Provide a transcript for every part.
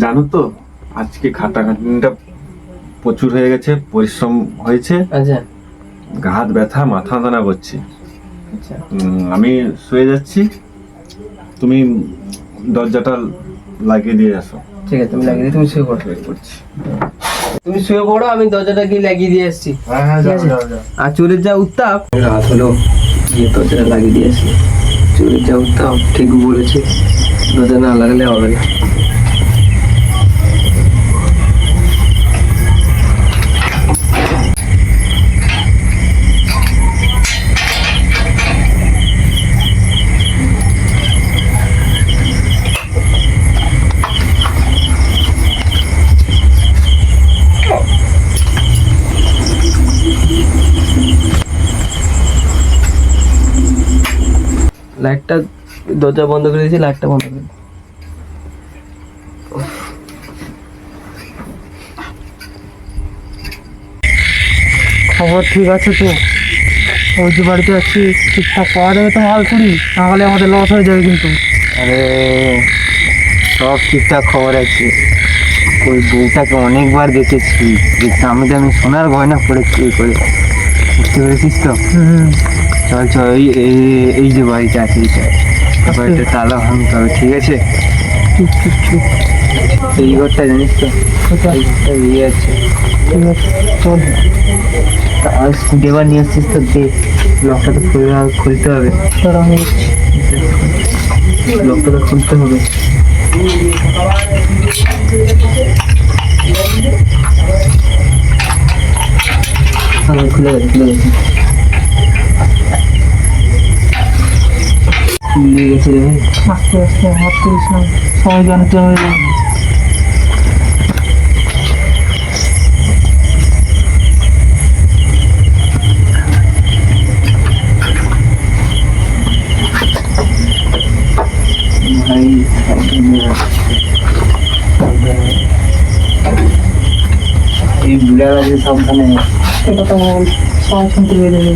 জানো তো আজকে খাটাখাটনিটা প্রচুর হয়ে গেছে, পরিশ্রম হয়েছে। আচ্ছা হাত ব্যথা, মাথা যন্ত্রণা করছে। আচ্ছা আমি শুয়ে যাচ্ছি, তুমি দরজাটা লাগিয়ে দিয়ে আসো। ঠিক আছে, তুমি লাগিয়ে দিয়ে তুমি শুয়ে পড়ো। করছি। তুমি শুয়ে পড়ো, আমি দরজাটা গিয়ে লাগিয়ে দিয়ে আসছি। হ্যাঁ ঠিক আছে? আর চোরের যা উত্তাপ, রাত হলো, গিয়ে দরজাটা লাগিয়ে দিয়ে আসি। চোরের যা উত্তাপ, ঠিক বলেছে, দরজা না লাগালে হবে না। লাইটটা, দরজা বন্ধ করে দিয়েছি, লাইটটা বন্ধ করে দিই। খবর ঠিক আছে তো? ওই যে বাড়িতে আছি, ঠিকঠাক পাওয়া যাবে তো মাল কুড়ি? নাহলে আমাদের লস হয়ে যাবে কিন্তু। আরে সব ঠিকঠাক খবর আছে। ওই বউটাকে অনেকবার দেখেছি, যে দামি দামি সোনার গয়না পড়েছি করে, বুঝতে পেরেছিস তো? চল চল, এই যে বাড়িটা আছে, এইটা বাড়িটা তালা ভাঙতে হবে, ঠিক আছে? ঠিক ঠিক ঠিক এই ঘরটা জানিস তো, কোথায়? এই ঘরটা ইয়ে আছে। ঠিক আছে, চল। আর স্কুটি এবার নিয়ে আসছিস তো, দে, লকটা তো খুলতে হবে, চল আমি লকটা তো খুলতে হবে। হ্যাঁ, খুলে গেছে খুলে গেছে খুলে গেছে রে ভাই। আস্তে আস্তে হাত করিস না, সবাই জানতে হবে না। ভাই সাবধানে রাখ। এই বুড়া গাছে সাবধানে রাখ। এটা তো বল, সবাই শুনতে পেয়ে যাবে।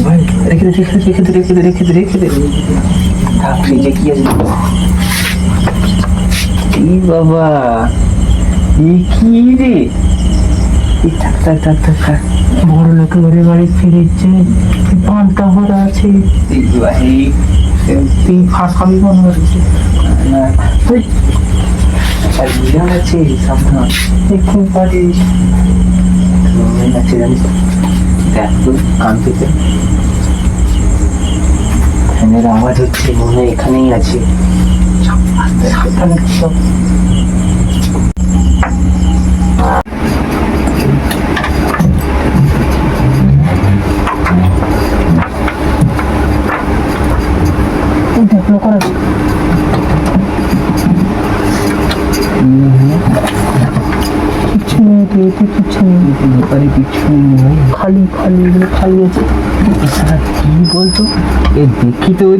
ভাই রেখে দে রেখে দে রেখে দে রেখে দে রেখে দে রেখে দে। থাক, ফ্রিজে কি আছে? এই বাবা, এই কি রে? এই থাক থাক থাক থাক থাক। বড় লোকের ঘরে বাড়ি ফিরেছে, পান্তা ভরা আছে, এই ভাই, তুই ফাঁস খাবি কোন হচ্ছে? আর বিড়াল আছে, সাবধান। দেখুন পারিস। আছে জানিস, দেখ তো কান পেতে ফ্যানের আওয়াজ হচ্ছে, মনে হয় এখানেই আছে। সাবধানে সব। দেখলো করে কিছু নেই, কিছু নেই, ব্যাপারে কিছু নেই, খালি খালি এগুলো খালি আছে। এছাড়া কি বলতো, এ দেখি তো ওই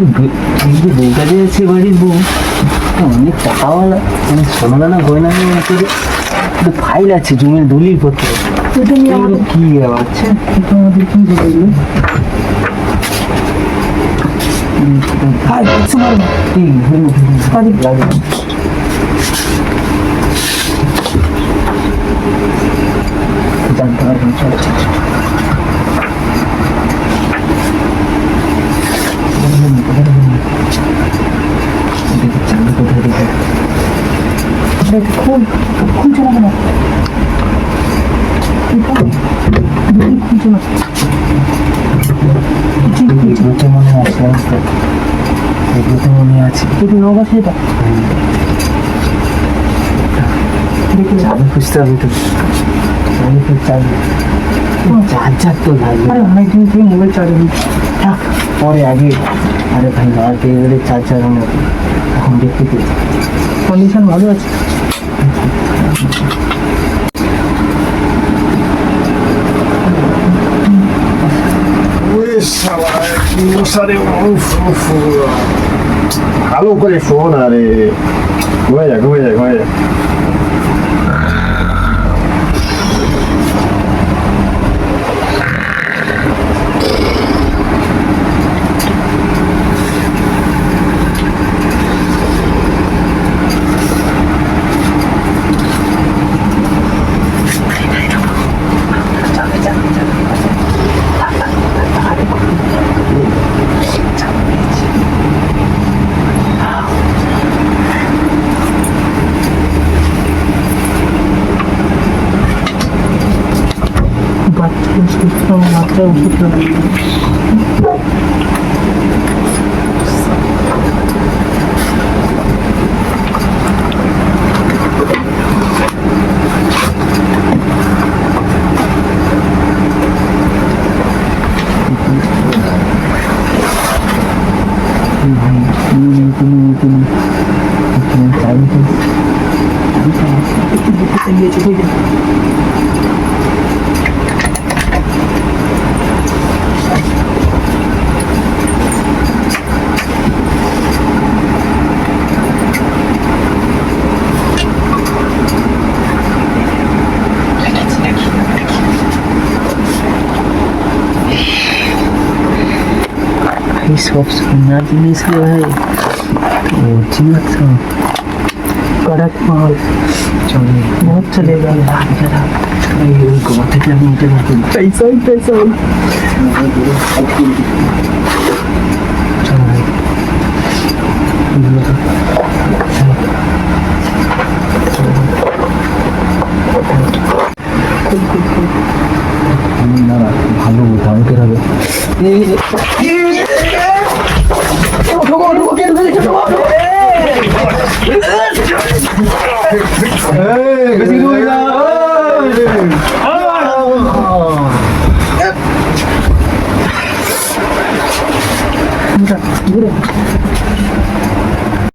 যে বউটা যে আছে বাড়ির বউ, অনেক টাকাওয়ালা, মানে সোনাদানা গয়না নিয়ে আছে, ফাইল আছে জমির দলিল পত্র। এটা নিয়ে আমাদের কি আচ্ছা, এটা আমাদের কি বলবো? আর কিছু পারবো লাগে জানতে পারবেন। চল চল দেখি চাঁদ কোথায় দেখে। খুব খুঁজছে না কেন? খুঁজছে না, এগুলোতে মনে আছে, এগুলোতে মনে আছে। যদি রোগ আছে এটা দেখি। চাবি খুঁজতে হবে তো, চাবি তো চাবি, চার্জার তো লাগবে। আরে অনেকদিন থেকে মোবাইল চার্জ থাক, পরে আগে। আরে ভাই আর এবারে চার্জার এখন দেখতে পেয়েছি, কন্ডিশন ভালো আছে। ভালো করে শোন, আরে ঘুমিয়ে যা ঘুমিয়ে যা ঘুমিয়ে যা। ওষুধটা ये सब सुनना जिनिस है भाई ओजी अच्छा कड़क माल चलो बहुत चलेगा जरा ये उनको मत करनी चाहिए पैसा ही पैसा चलो ভালো ভয়ঙ্কর হবে বেশি দূর না ঘুরে